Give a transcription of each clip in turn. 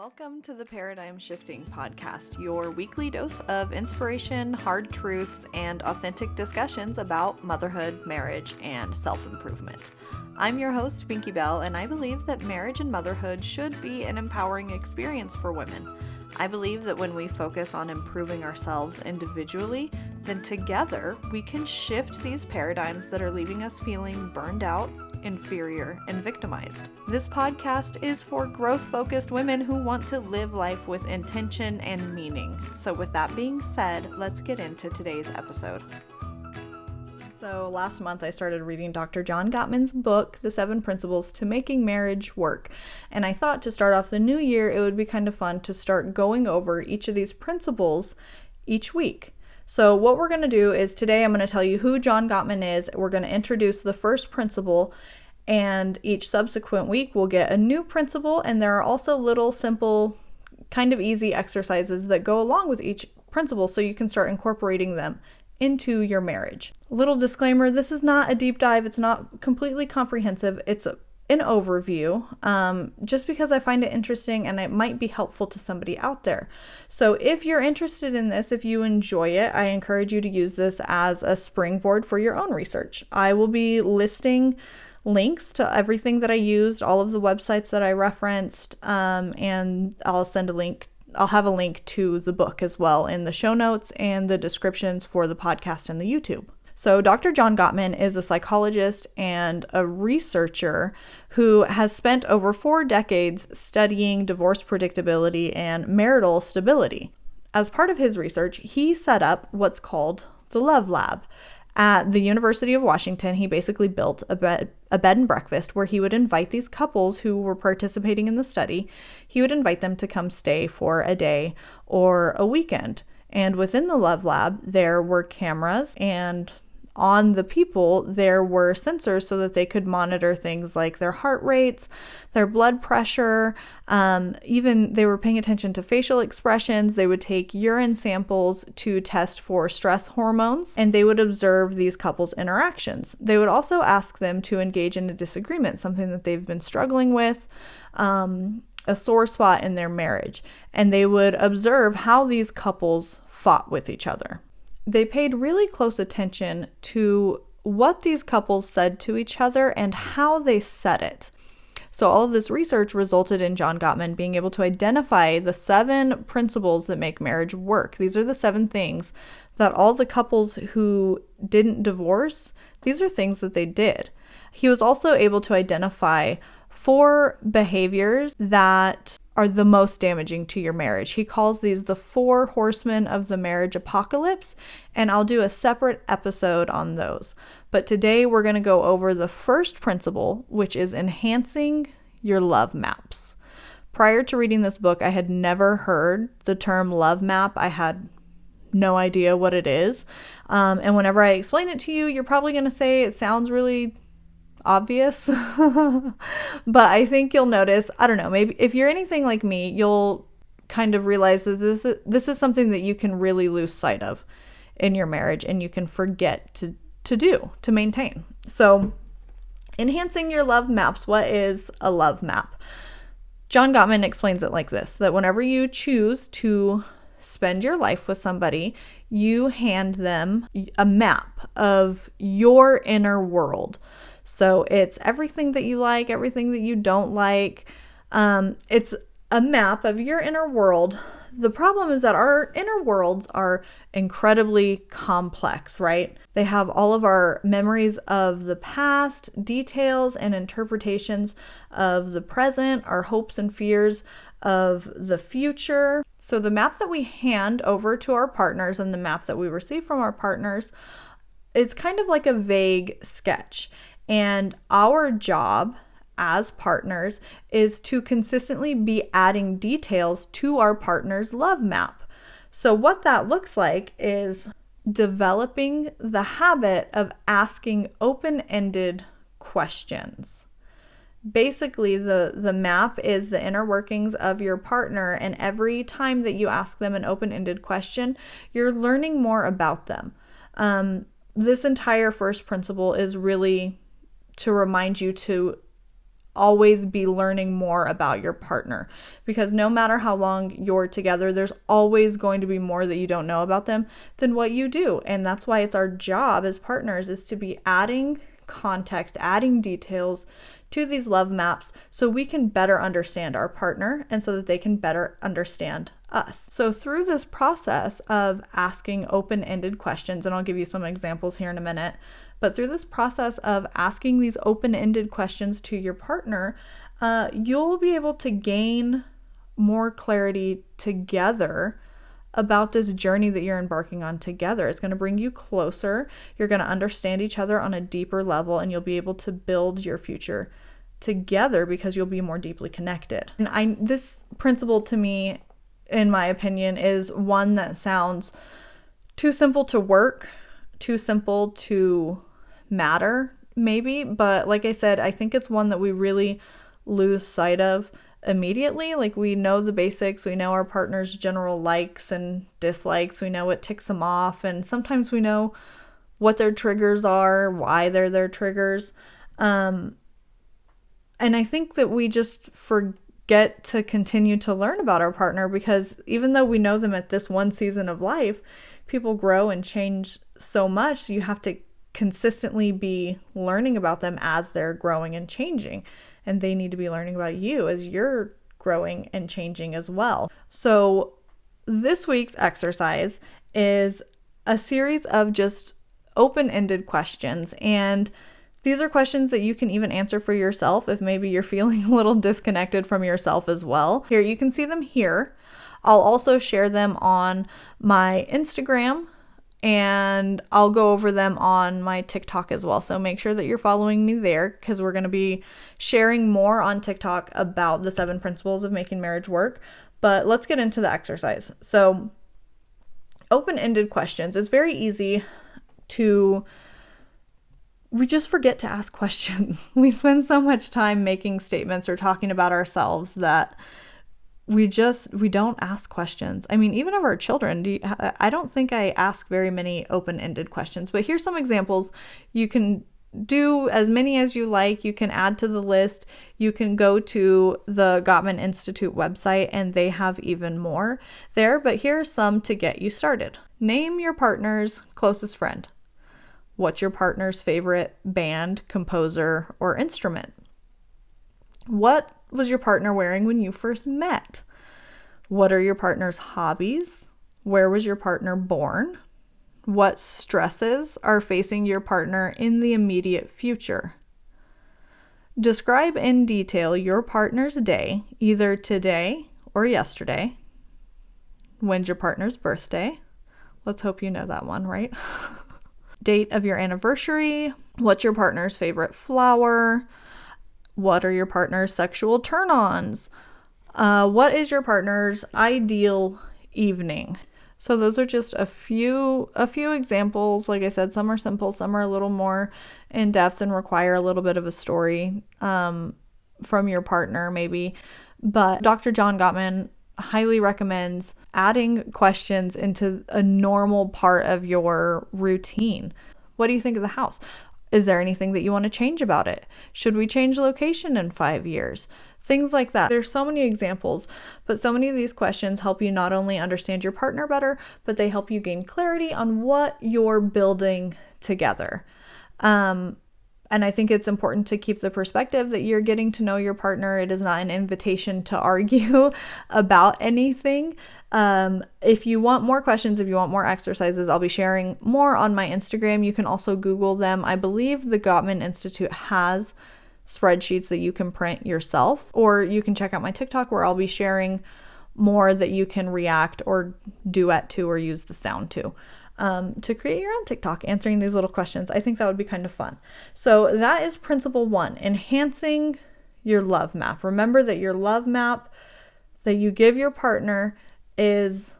Welcome to the Paradigm Shifting Podcast, your weekly dose of inspiration, hard truths, and authentic discussions about motherhood, marriage, and self-improvement. I'm your host, Pinky Bell, and I believe that marriage and motherhood should be an empowering experience for women. I believe that when we focus on improving ourselves individually, then together we can shift these paradigms that are leaving us feeling burned out, inferior, and victimized. This podcast is for growth-focused women who want to live life with intention and meaning. So with that being said, let's get into today's episode. So last month I started reading Dr. John Gottman's book, The 7 Principles to Making Marriage Work. And I thought to start off the new year, it would be kind of fun to start going over each of these principles each week. So what we're going to do is today I'm going to tell you who John Gottman is. We're going to introduce the first principle, and each subsequent week we'll get a new principle, and there are also little simple kind of easy exercises that go along with each principle so you can start incorporating them into your marriage. Little disclaimer, this is not a deep dive. It's not completely comprehensive. It's an overview, just because I find it interesting and it might be helpful to somebody out there. So if you're interested in this, if you enjoy it, I encourage you to use this as a springboard for your own research. I will be listing links to everything that I used, all of the websites that I referenced, and I'll have a link to the book as well in the show notes and the descriptions for the podcast and the YouTube. So Dr. John Gottman is a psychologist and a researcher who has spent over 4 decades studying divorce predictability and marital stability. As part of his research, he set up what's called the Love Lab. At the University of Washington, he basically built a bed and breakfast where he would invite these couples who were participating in the study. He would invite them to come stay for a day or a weekend. And within the Love Lab, there were cameras, and on the people, there were sensors so that they could monitor things like their heart rates, their blood pressure, even they were paying attention to facial expressions. They would take urine samples to test for stress hormones, and they would observe these couples' interactions. They would also ask them to engage in a disagreement, something that they've been struggling with, a sore spot in their marriage, and they would observe how these couples fought with each other. They paid really close attention to what these couples said to each other and how they said it. So all of this research resulted in John Gottman being able to identify the 7 principles that make marriage work. These are the 7 things that all the couples who didn't divorce, these are things that they did. He was also able to identify 4 behaviors that are the most damaging to your marriage. He calls these the 4 horsemen of the marriage apocalypse, and I'll do a separate episode on those. But today we're going to go over the first principle, which is enhancing your love maps. Prior to reading this book, I had never heard the term love map. I had no idea what it is. And whenever I explain it to you, you're probably going to say it sounds really obvious. But I think you'll notice, I don't know, maybe if you're anything like me, you'll kind of realize that this is something that you can really lose sight of in your marriage and you can forget to maintain. So enhancing your love maps. What is a love map? John Gottman explains it like this, that whenever you choose to spend your life with somebody, you hand them a map of your inner world. So it's everything that you like, everything that you don't like. It's a map of your inner world. The problem is that our inner worlds are incredibly complex, right? They have all of our memories of the past, details and interpretations of the present, our hopes and fears of the future. So the map that we hand over to our partners and the map that we receive from our partners is kind of like a vague sketch. And our job as partners is to consistently be adding details to our partner's love map. So what that looks like is developing the habit of asking open-ended questions. Basically, the map is the inner workings of your partner, and every time that you ask them an open-ended question, you're learning more about them. This entire first principle is really to remind you to always be learning more about your partner, because no matter how long you're together, there's always going to be more that you don't know about them than what you do. And that's why it's our job as partners is to be adding context, adding details to these love maps so we can better understand our partner and so that they can better understand us. So through this process of asking open-ended questions, and I'll give you some examples here in a minute, but through this process of asking these open-ended questions to your partner, you'll be able to gain more clarity together about this journey that you're embarking on together. It's going to bring you closer. You're going to understand each other on a deeper level, and you'll be able to build your future together because you'll be more deeply connected. And this principle to me, in my opinion, is one that sounds too simple to work, too simple to matter, maybe. But like I said, I think it's one that we really lose sight of immediately. Like, we know the basics, we know our partner's general likes and dislikes, we know what ticks them off, and sometimes we know what their triggers are, why they're their triggers. And I think that we just forget to continue to learn about our partner, because even though we know them at this one season of life, people grow and change so much. So you have to consistently be learning about them as they're growing and changing. And they need to be learning about you as you're growing and changing as well. So this week's exercise is a series of just open-ended questions. And these are questions that you can even answer for yourself if maybe you're feeling a little disconnected from yourself as well. Here, you can see them here. I'll also share them on my Instagram, and I'll go over them on my TikTok as well. So make sure that you're following me there, because we're going to be sharing more on TikTok about the 7 principles of making marriage work. But let's get into the exercise. So open-ended questions. It's very easy we just forget to ask questions. We spend so much time making statements or talking about ourselves that we don't ask questions. I mean, even of our children, I don't think I ask very many open-ended questions, but here's some examples. You can do as many as you like. You can add to the list. You can go to the Gottman Institute website and they have even more there, but here are some to get you started. Name your partner's closest friend. What's your partner's favorite band, composer, or instrument? What was your partner wearing when you first met? What are your partner's hobbies? Where was your partner born? What stresses are facing your partner in the immediate future? Describe in detail your partner's day, either today or yesterday. When's your partner's birthday? Let's hope you know that one, right? Date of your anniversary. What's your partner's favorite flower? What are your partner's sexual turn-ons? What is your partner's ideal evening? So those are just a few examples. Like I said, some are simple, some are a little more in depth and require a little bit of a story from your partner maybe. But Dr. John Gottman highly recommends adding questions into a normal part of your routine. What do you think of the house? Is there anything that you want to change about it? Should we change location in 5 years? Things like that. There's so many examples, but so many of these questions help you not only understand your partner better, but they help you gain clarity on what you're building together. And I think it's important to keep the perspective that you're getting to know your partner. It is not an invitation to argue about anything. If you want more questions, if you want more exercises, I'll be sharing more on my Instagram. You can also Google them. I believe the Gottman Institute has spreadsheets that you can print yourself, or you can check out my TikTok where I'll be sharing more that you can react or duet to or use the sound to create your own TikTok answering these little questions. I think that would be kind of fun. So that is principle 1, enhancing your love map. Remember that your love map that you give your partner is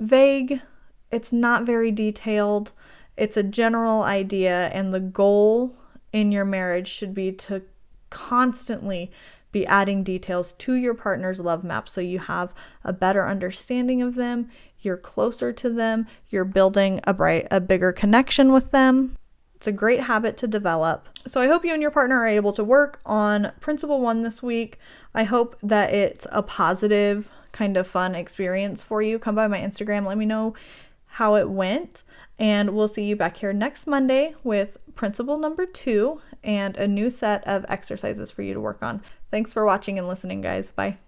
vague. It's not very detailed. It's a general idea, and the goal in your marriage should be to constantly be adding details to your partner's love map so you have a better understanding of them, you're closer to them, you're building a bigger connection with them. It's a great habit to develop. So I hope you and your partner are able to work on Principle 1 this week. I hope that it's a positive, kind of fun experience for you. Come by my Instagram, let me know how it went. And we'll see you back here next Monday with Principle number 2 and a new set of exercises for you to work on. Thanks for watching and listening, guys. Bye.